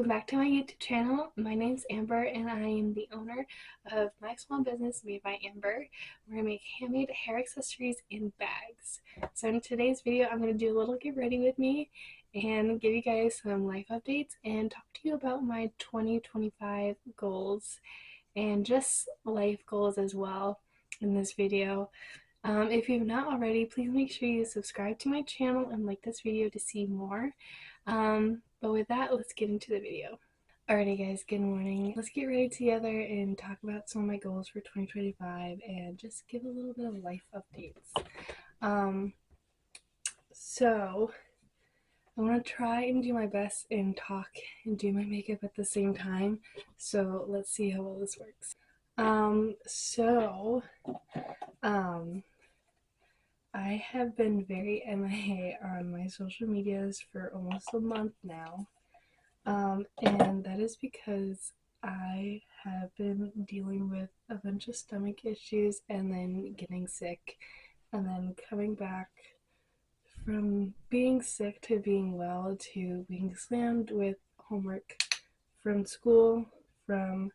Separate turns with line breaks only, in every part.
Welcome back to my YouTube channel. My name's Amber and I am the owner of My Small Business Made by Amber, where I make handmade hair accessories and bags. So in today's video, I'm going to do a little get ready with me and give you guys some life updates and talk to you about my 2025 goals and just life goals as well in this video. If you've not already, please make sure you subscribe to my channel and like this video to see more. But with that, let's get into the video. Alrighty guys, good morning. Let's get ready together and talk about some of my goals for 2025 and just give a little bit of life updates. So I want to try and do my best and talk and do my makeup at the same time. So let's see how well this works. I have been very MIA on my social medias for almost a month now. And that is because I have been dealing with a bunch of stomach issues and then getting sick and then coming back from being sick to being well to being slammed with homework from school, from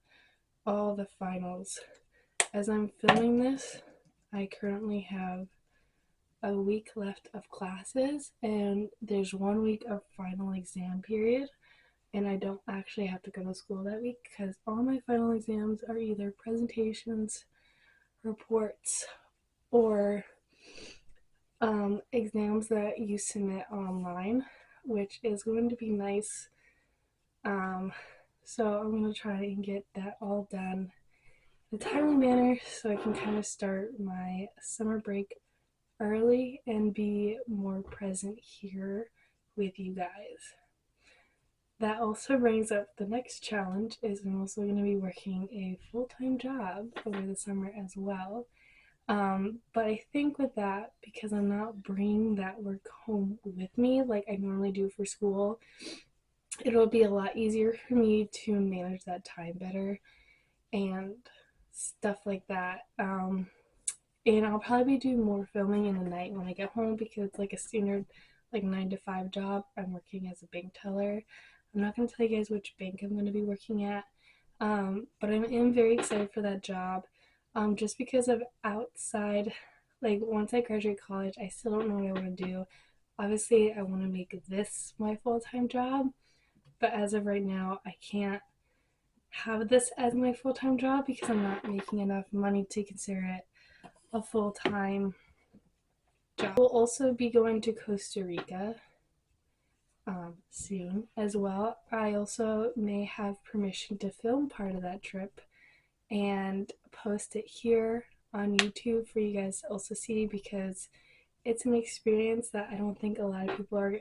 all the finals. As I'm filming this, I currently have a week left of classes and there's 1 week of final exam period, and I don't actually have to go to school that week because all my final exams are either presentations, reports, or exams that you submit online, which is going to be nice. So I'm going to try and get that all done in a timely manner so I can kind of start my summer break early and be more present here with you guys. That also brings up the next challenge is I'm also going to be working a full-time job over the summer as well. But I think with that, because I'm not bringing that work home with me like I normally do for school, it'll be a lot easier for me to manage that time better and stuff like that. And I'll probably do more filming in the night when I get home because it's like a standard like 9 to 5 job. I'm working as a bank teller. I'm not going to tell you guys which bank I'm going to be working at, but I am very excited for that job, just because of outside, like once I graduate college, I still don't know what I want to do. Obviously, I want to make this my full-time job, but as of right now, I can't have this as my full-time job because I'm not making enough money to consider it a full-time job. We'll also be going to Costa Rica soon as well. I also may have permission to film part of that trip and post it here on YouTube for you guys to also see because it's an experience that I don't think a lot of people are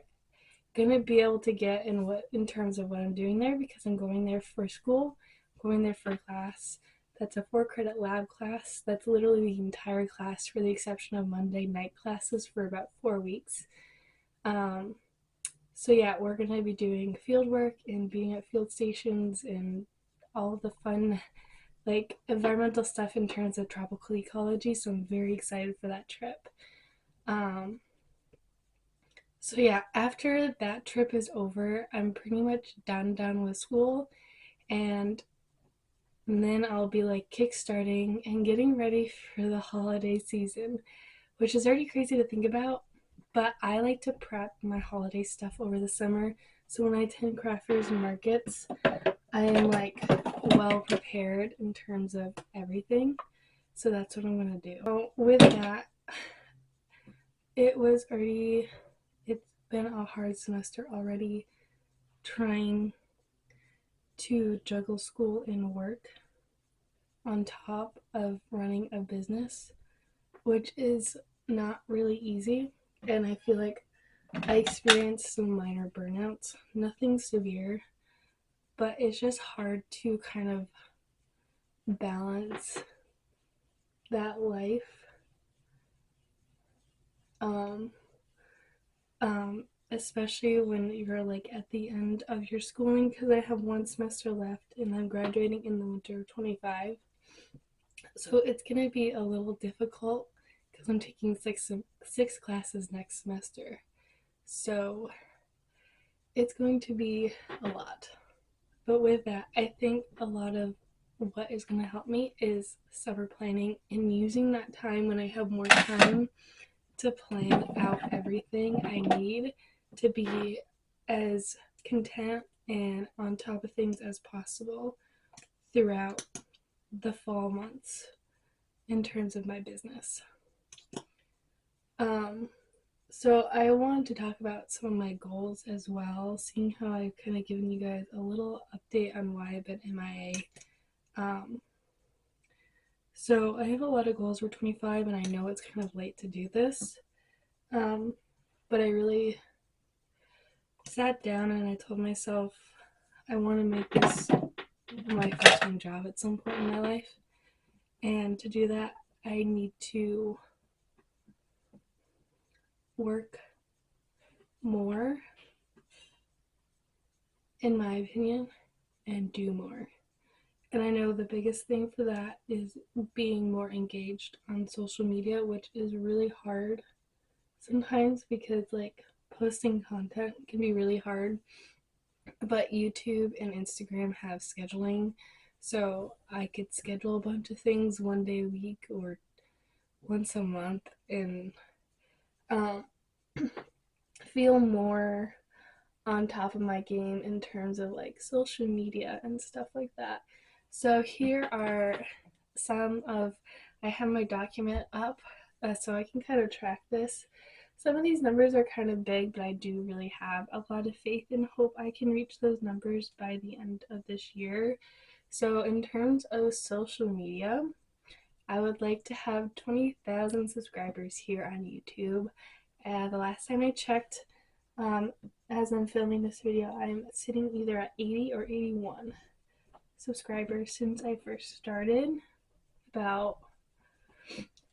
gonna be able to get in terms of what I'm doing there, because I'm going there for school, going there for class. That's a 4-credit lab class. That's literally the entire class for the exception of Monday night classes for about 4 weeks. So yeah, we're going to be doing field work and being at field stations and all of the fun like environmental stuff in terms of tropical ecology. So I'm very excited for that trip. So yeah, after that trip is over, I'm pretty much done with school, and then I'll be like kickstarting and getting ready for the holiday season, which is already crazy to think about, but I like to prep my holiday stuff over the summer. So when I attend craft fairs and markets, I am like well prepared in terms of everything. So that's what I'm gonna do. So with that, it's been a hard semester already trying to juggle school and work on top of running a business, which is not really easy. And I feel like I experienced some minor burnouts, nothing severe, but it's just hard to kind of balance that life. Especially when you're like at the end of your schooling, because I have 1 semester left and I'm graduating in the winter of 25. So it's gonna be a little difficult because I'm taking six classes next semester. So it's going to be a lot. But with that, I think a lot of what is going to help me is summer planning and using that time when I have more time to plan out everything I need to be as content and on top of things as possible throughout the fall months in terms of my business. Um, so I wanted to talk about some of my goals as well, seeing how I've kind of given you guys a little update on why I've been MIA. So I have a lot of goals for 25, and I know it's kind of late to do this, but I really sat down and I told myself I want to make this my full-time job at some point in my life, and to do that, I need to work more, in my opinion, and do more. And I know the biggest thing for that is being more engaged on social media, which is really hard sometimes because, like, posting content can be really hard. But YouTube and Instagram have scheduling, so I could schedule a bunch of things one day a week or once a month and um, feel more on top of my game in terms of like social media and stuff like that. So here are some of, I have my document up so I can kind of track this. Some of these numbers are kind of big, but I do really have a lot of faith and hope I can reach those numbers by the end of this year. So in terms of social media, I would like to have 20,000 subscribers here on YouTube. The last time I checked, as I'm filming this video, I'm sitting either at 80 or 81 subscribers since I first started about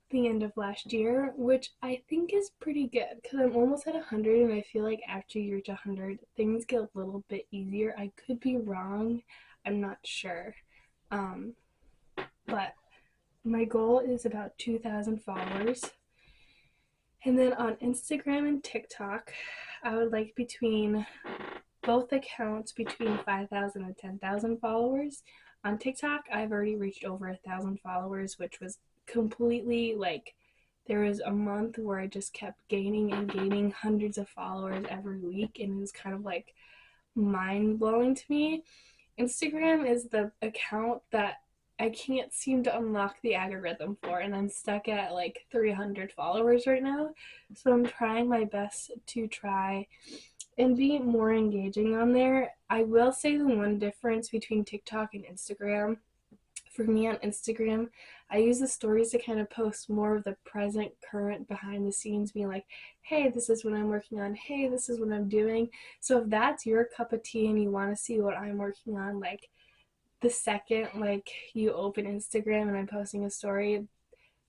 the end of last year, which I think is pretty good because I'm almost at 100, and I feel like after you reach 100, things get a little bit easier. I could be wrong, I'm not sure. But my goal is about 2,000 followers. And then on Instagram and TikTok, I would like between both accounts between 5,000 and 10,000 followers. On TikTok, I've already reached over 1,000 followers, which was completely like, there was a month where I just kept gaining and gaining hundreds of followers every week, and it was kind of like mind blowing to me. Instagram is the account that I can't seem to unlock the algorithm for, and I'm stuck at like 300 followers right now. So I'm trying my best to try and be more engaging on there. I will say the one difference between TikTok and Instagram, for me on Instagram, I use the stories to kind of post more of the present, current, behind the scenes, being like, hey, this is what I'm working on, hey, this is what I'm doing. So if that's your cup of tea and you want to see what I'm working on, like the second like you open Instagram and I'm posting a story,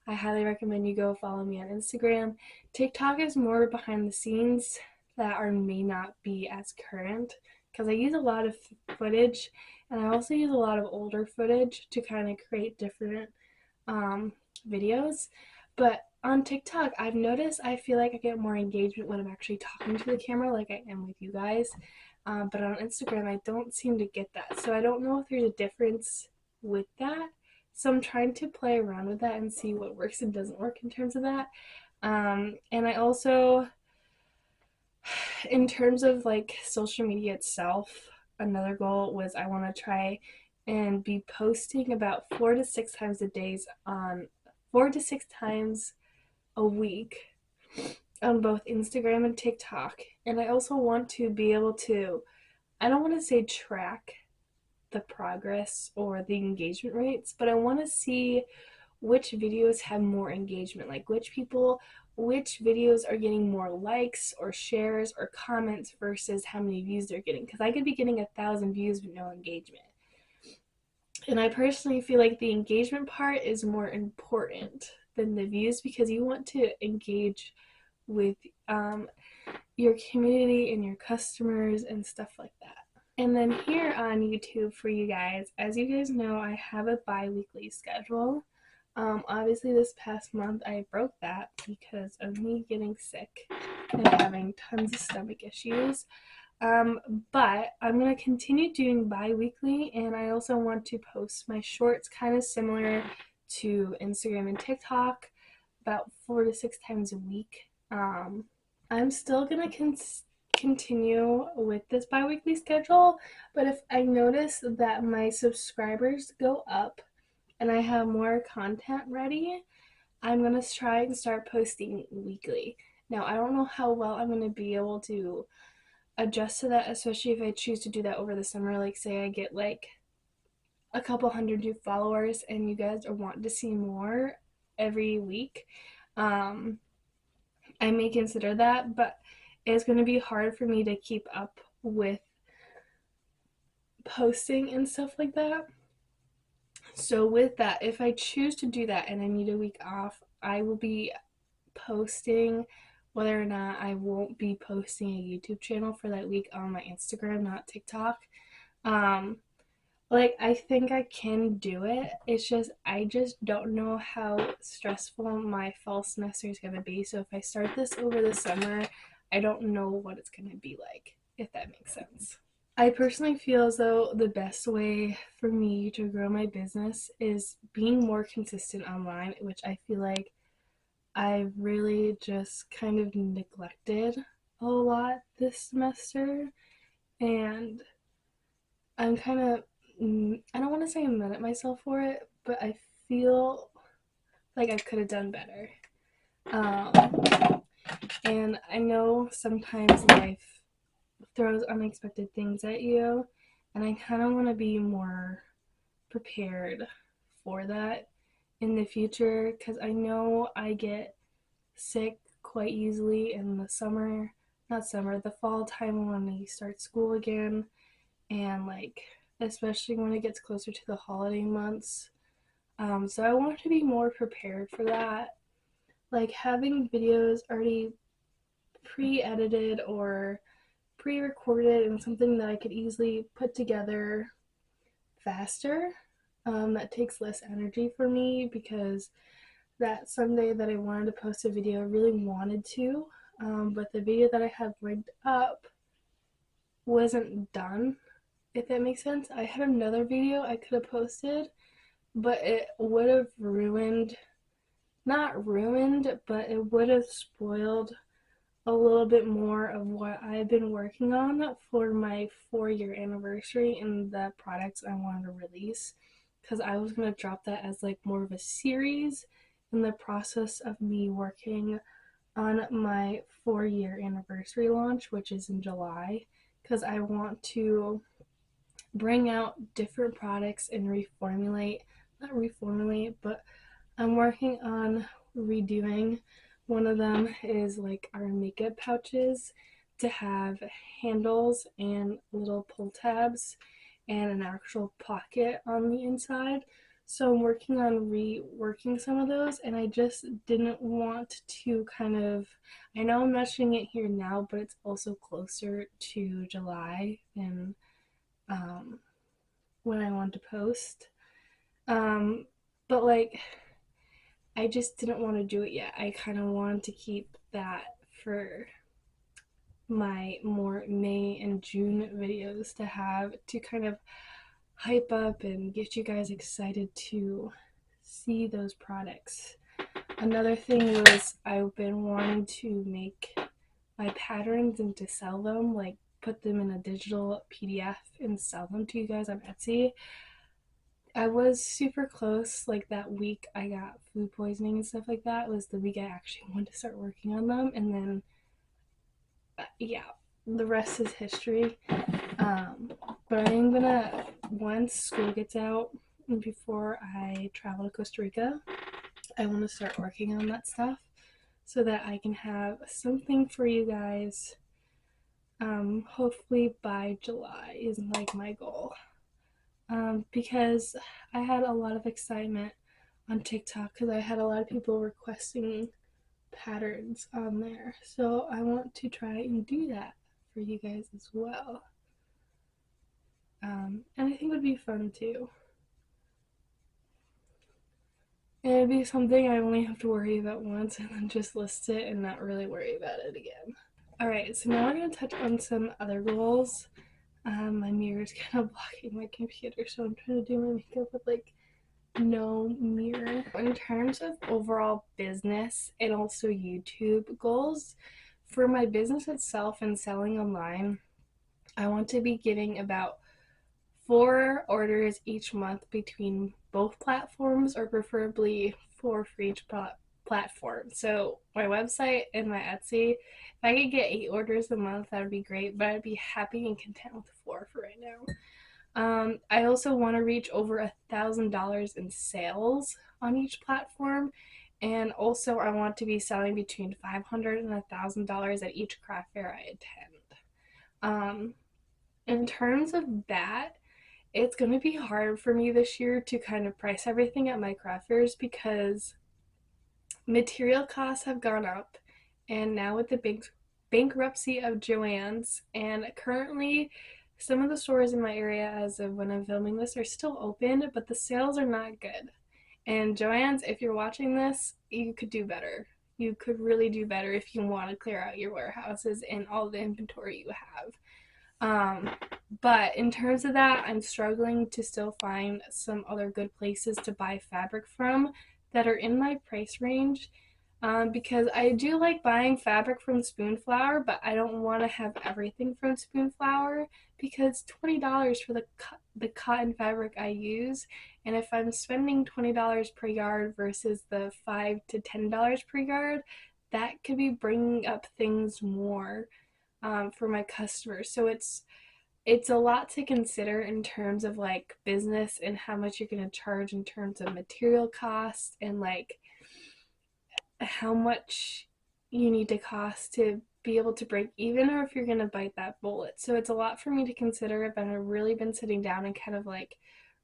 I highly recommend you go follow me on Instagram. TikTok is more behind the scenes that are may not be as current because I use a lot of footage, and I also use a lot of older footage to kind of create different videos. But on TikTok, I've noticed I feel like I get more engagement when I'm actually talking to the camera, like I am with you guys. But on Instagram, I don't seem to get that. So I don't know if there's a difference with that. So I'm trying to play around with that and see what works and doesn't work in terms of that. And I also, in terms of like social media itself, another goal was I want to try and be posting about 4 to 6 times a day on 4 to 6 times a week on both Instagram and TikTok. And I also want to be able to, I don't want to say track the progress or the engagement rates, but I want to see which videos have more engagement, like which videos are getting more likes or shares or comments versus how many views they're getting, because I could be getting 1,000 views but no engagement. And I personally feel like the engagement part is more important than the views, because you want to engage with your community and your customers and stuff like that. And then here on YouTube for you guys, as you guys know, I have a bi-weekly schedule. Obviously this past month I broke that because of me getting sick and having tons of stomach issues. But I'm gonna continue doing bi-weekly, and I also want to post my shorts kind of similar to Instagram and TikTok about 4 to 6 times a week. I'm still gonna continue with this bi-weekly schedule, but if I notice that my subscribers go up and I have more content ready, I'm gonna try and start posting weekly. Now, I don't know how well I'm gonna be able to adjust to that, especially if I choose to do that over the summer. Like, say I get like a couple hundred new followers and you guys are wanting to see more every week. Um, I may consider that, but it's going to be hard for me to keep up with posting and stuff like that. So, with that, if I choose to do that and I need a week off, I will be posting. Whether or not I won't be posting a YouTube channel for that week on my Instagram, not TikTok. Um, like, I think I can do it. It's just, I just don't know how stressful my fall semester is going to be. So if I start this over the summer, I don't know what it's going to be like, if that makes sense. I personally feel as though the best way for me to grow my business is being more consistent online, which I feel like I've really just kind of neglected a lot this semester. And I'm kind of, I don't want to say I'm mad at myself for it, but I feel like I could have done better. Um, and I know sometimes life throws unexpected things at you, and I kind of want to be more prepared for that in the future, because I know I get sick quite easily in the summer, not summer, the fall time when they start school again, and like especially when it gets closer to the holiday months. So I want to be more prepared for that, like having videos already pre-edited or pre-recorded and something that I could easily put together faster. That takes less energy for me, because that Sunday that I wanted to post a video, I really wanted to, but the video that I had lined up wasn't done, if that makes sense. I had another video I could have posted, but it would have ruined, not ruined, but it would have spoiled a little bit more of what I've been working on for my 4-year anniversary and the products I wanted to release. Because I was going to drop that as like more of a series in the process of me working on my 4-year anniversary launch, which is in July. Because I want to bring out different products and reformulate, not reformulate, but I'm working on redoing. One of them is like our makeup pouches to have handles and little pull tabs and an actual pocket on the inside. So I'm working on reworking some of those, and I just didn't want to kind of, I know I'm mentioning it here now, but it's also closer to July and um, when I want to post. Um, but like, I just didn't want to do it yet. I kind of wanted to keep that for my more May and June videos to have to kind of hype up and get you guys excited to see those products. Another thing was I've been wanting to make my patterns and to sell them, like put them in a digital PDF and sell them to you guys on Etsy. I was super close. Like that week I got food poisoning and stuff like that was the week I actually wanted to start working on them. And then, yeah, the rest is history. But I am gonna, once school gets out and before I travel to Costa Rica, I want to start working on that stuff so that I can have something for you guys. Hopefully by July is like my goal. Because I had a lot of excitement on TikTok because I had a lot of people requesting patterns on there. So I want to try and do that for you guys as well. And I think it would be fun too. And it'd be something I only have to worry about once and then just list it and not really worry about it again. Alright, so now we're going to touch on some other goals. My mirror is kind of blocking my computer, so I'm trying to do my makeup with like no mirror. In terms of overall business and also YouTube goals, for my business itself and selling online, I want to be getting about 4 orders each month between both platforms, or preferably 4 for each platform. So my website and my Etsy, if I could get 8 orders a month, that would be great, but I'd be happy and content with 4 for right now. I also want to reach over $1,000 in sales on each platform, and also I want to be selling between $500 and $1,000 at each craft fair I attend. In terms of that, it's going to be hard for me this year to kind of price everything at my craft fairs because material costs have gone up, and now with the bankruptcy of Joann's, and currently some of the stores in my area as of when I'm filming this are still open, but the sales are not good. And Joann's, if you're watching this, you could do better. You could really do better if you want to clear out your warehouses and all the inventory you have. But in terms of that, I'm struggling to still find some other good places to buy fabric from that are in my price range, because I do like buying fabric from Spoonflower, but I don't want to have everything from Spoonflower because $20 for the cotton fabric I use, and if I'm spending $20 per yard versus the $5 to $10 per yard, that could be bringing up things more for my customers. So it's a lot to consider in terms of like business and how much you're going to charge in terms of material costs and like how much you need to cost to be able to break even, or if you're going to bite that bullet. So it's a lot for me to consider, but I've really been sitting down and kind of like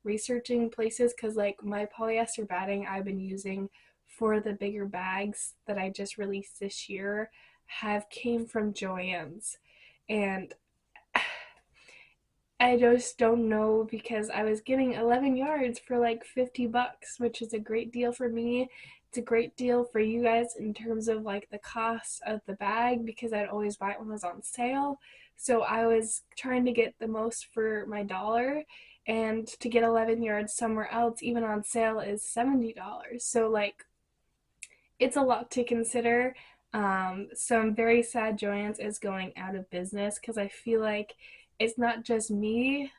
researching places, because like my polyester batting I've been using for the bigger bags that I just released this year have came from Joann's, and I just don't know, because I was getting 11 yards for like $50, which is a great deal for me. It's a great deal for you guys in terms of like the cost of the bag, because I'd always buy it when it was on sale. So I was trying to get the most for my dollar, and to get 11 yards somewhere else, even on sale, is $70. So like it's a lot to consider. So I'm very sad Joann's is going out of business, because I feel like it's not just me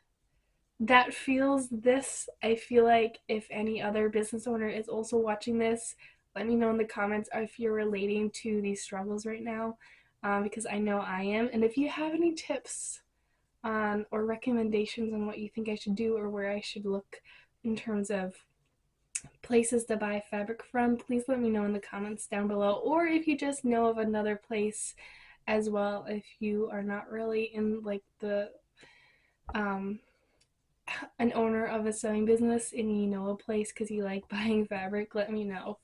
that feels this. I feel like if any other business owner is also watching this, let me know in the comments if you're relating to these struggles right now, because I know I am. And if you have any tips on or recommendations on what you think I should do or where I should look in terms of places to buy fabric from, please let me know in the comments down below. Or if you just know of another place as well, if you are not really in like the an owner of a sewing business and you know a place because you like buying fabric, let me know.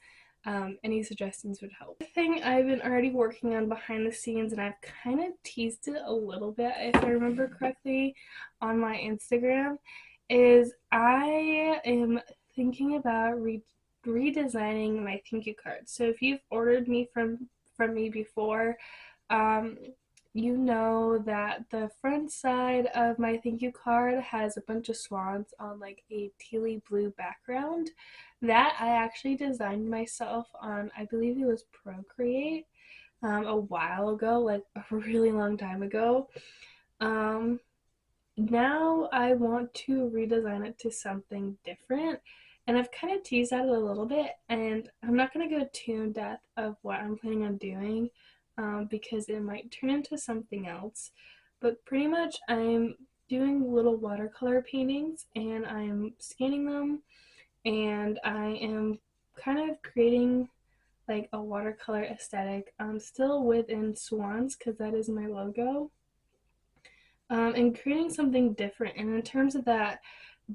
Any suggestions would help. The thing I've been already working on behind the scenes, and I've kind of teased it a little bit if I remember correctly on my Instagram, is I am thinking about redesigning my thank you cards. So if you've ordered me from me before, um, you know that the front side of my thank you card has a bunch of swans on like a tealy blue background. That I actually designed myself on, I believe it was Procreate, a while ago, like a really long time ago. Now I want to redesign it to something different, and I've kind of teased at it a little bit, and I'm not going to go too in depth of what I'm planning on doing, because it might turn into something else. But pretty much I'm doing little watercolor paintings, and I'm scanning them, and I am kind of creating like a watercolor aesthetic, still within swans because that is my logo, and creating something different. And in terms of that,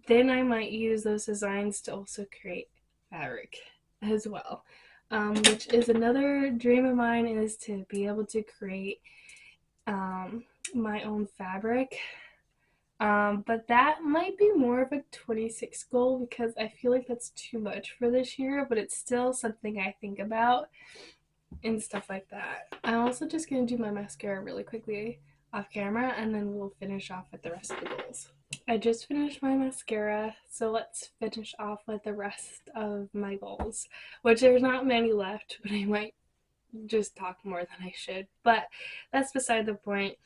then I might use those designs to also create fabric as well, which is another dream of mine, is to be able to create my own fabric. But that might be more of a 26 goal, because I feel like that's too much for this year, but it's still something I think about. and stuff like that. I'm also just going to do my mascara really quickly off camera, and then we'll finish off with the rest of the goals. I just finished my mascara, so let's finish off with the rest of my goals, which there's not many left, but I might just talk more than I should, but that's beside the point.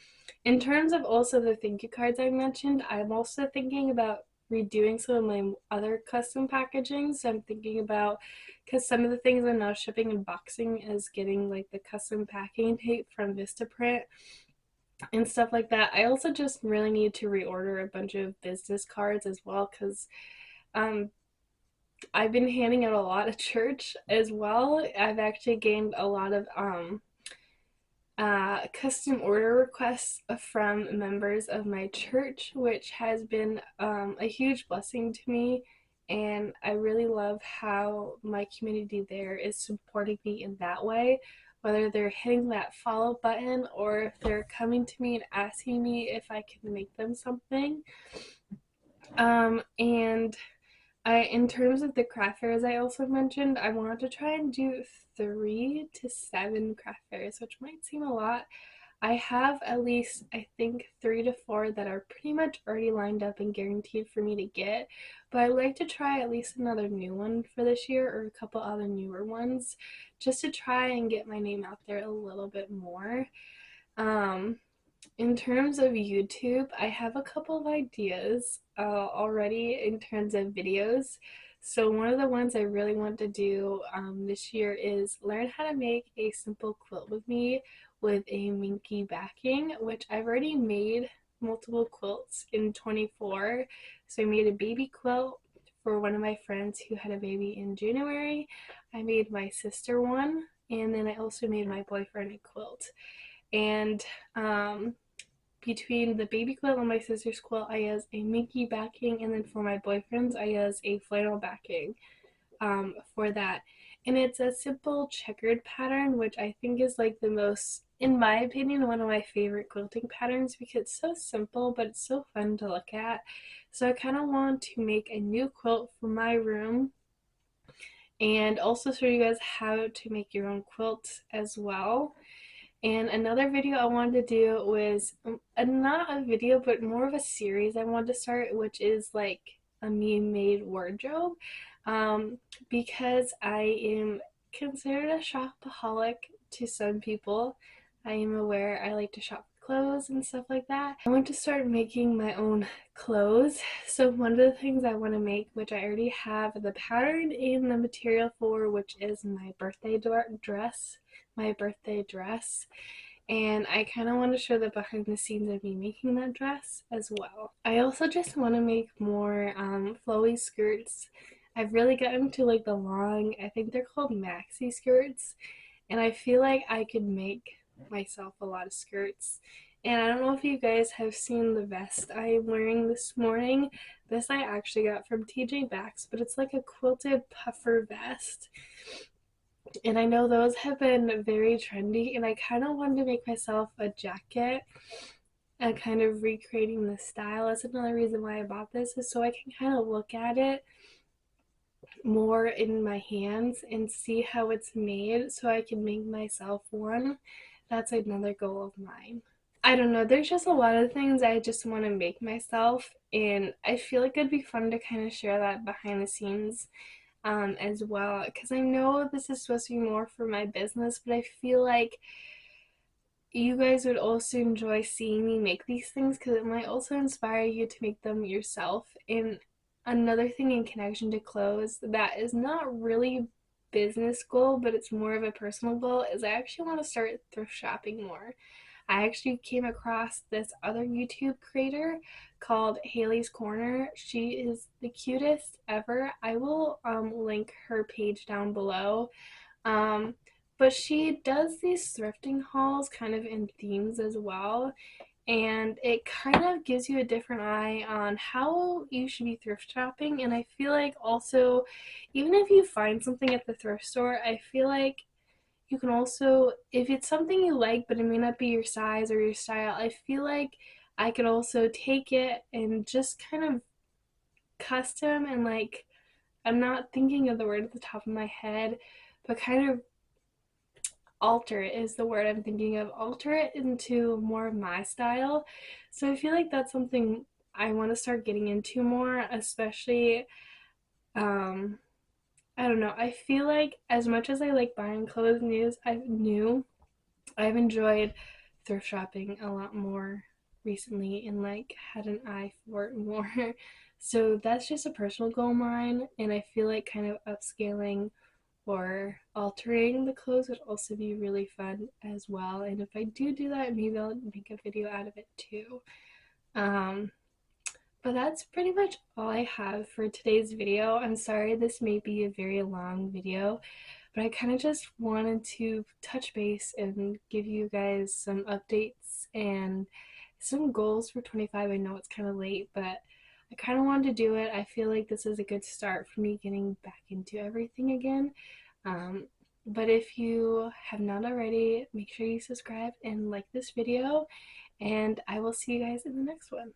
In terms of also the thank you cards I mentioned, I'm also thinking about redoing some of my other custom packaging. So I'm thinking about, because some of the things I'm now shipping and boxing is getting like the custom packing tape from Vistaprint and stuff like that. I also just really need to reorder a bunch of business cards as well, because um, I've been handing out a lot at church as well. I've actually gained a lot of custom order requests from members of my church, which has been a huge blessing to me. And I really love how my community there is supporting me in that way, whether they're hitting that follow button or if they're coming to me and asking me if I can make them something. And in terms of the craft fairs I also mentioned, I wanted to try and do 3 to 7 craft fairs, which might seem a lot. I have at least, I think, 3 to 4 that are pretty much already lined up and guaranteed for me to get. But I'd like to try at least another new one for this year, or a couple other newer ones, just to try and get my name out there a little bit more. Um, in terms of YouTube, I have a couple of ideas already in terms of videos. So one of the ones I really want to do this year is learn how to make a simple quilt with me with a minky backing, which I've already made multiple quilts in 24. So I made a baby quilt for one of my friends who had a baby in January. I made my sister one, and then I also made my boyfriend a quilt. And between the baby quilt and my sister's quilt, I use a minky backing, and then for my boyfriend's, I use a flannel backing for that. And it's a simple checkered pattern, which I think is like the most, in my opinion, one of my favorite quilting patterns because it's so simple, but it's so fun to look at. So I kind of want to make a new quilt for my room and also show you guys how to make your own quilts as well. And another video I wanted to do was not a video, but more of a series I wanted to start, which is like a me-made wardrobe. Because I am considered a shopaholic to some people. I am aware I like to shop for clothes and stuff like that. I want to start making my own clothes. So one of the things I want to make, which I already have the pattern and the material for, which is my birthday dress. And I kind of want to show the behind the scenes of me making that dress as well. I also just want to make more flowy skirts. I've really gotten to like the long, I think they're called maxi skirts, and I feel like I could make myself a lot of skirts. And I don't know if you guys have seen the vest I am wearing this morning. This I actually got from TJ Maxx, but it's like a quilted puffer vest. And I know those have been very trendy, and I kind of wanted to make myself a jacket and kind of recreating the style. That's another reason why I bought this, is so I can kind of look at it more in my hands and see how it's made so I can make myself one. That's another goal of mine. I don't know, there's just a lot of things I just want to make myself, and I feel like it'd be fun to kind of share that behind the scenes as well, because I know this is supposed to be more for my business, but I feel like you guys would also enjoy seeing me make these things because it might also inspire you to make them yourself. And another thing in connection to clothes that is not really business goal, but it's more of a personal goal, is I actually want to start thrift shopping more. I actually came across this other YouTube creator called Haley's Corner. She is the cutest ever. I will link her page down below. Um, but she does these thrifting hauls kind of in themes as well. And it kind of gives you a different eye on how you should be thrift shopping. And I feel like also, even if you find something at the thrift store, I feel like you can also, if it's something you like but it may not be your size or your style, I feel like I could also take it and just kind of custom and like, I'm not thinking of the word at the top of my head, but kind of alter it is the word I'm thinking of. Alter it into more of my style. So I feel like that's something I want to start getting into more, especially um I don't know. I feel like as much as I like buying clothes I've enjoyed thrift shopping a lot more recently and like had an eye for it more. So that's just a personal goal of mine, and I feel like kind of upscaling or altering the clothes would also be really fun as well. And if I do that, maybe I'll make a video out of it too. Um, but that's pretty much all I have for today's video. I'm sorry this may be a very long video, but I kind of just wanted to touch base and give you guys some updates and some goals for 25. I know it's kind of late, but I kind of wanted to do it. I feel like this is a good start for me getting back into everything again. Um, but if you have not already, make sure you subscribe and like this video, and I will see you guys in the next one.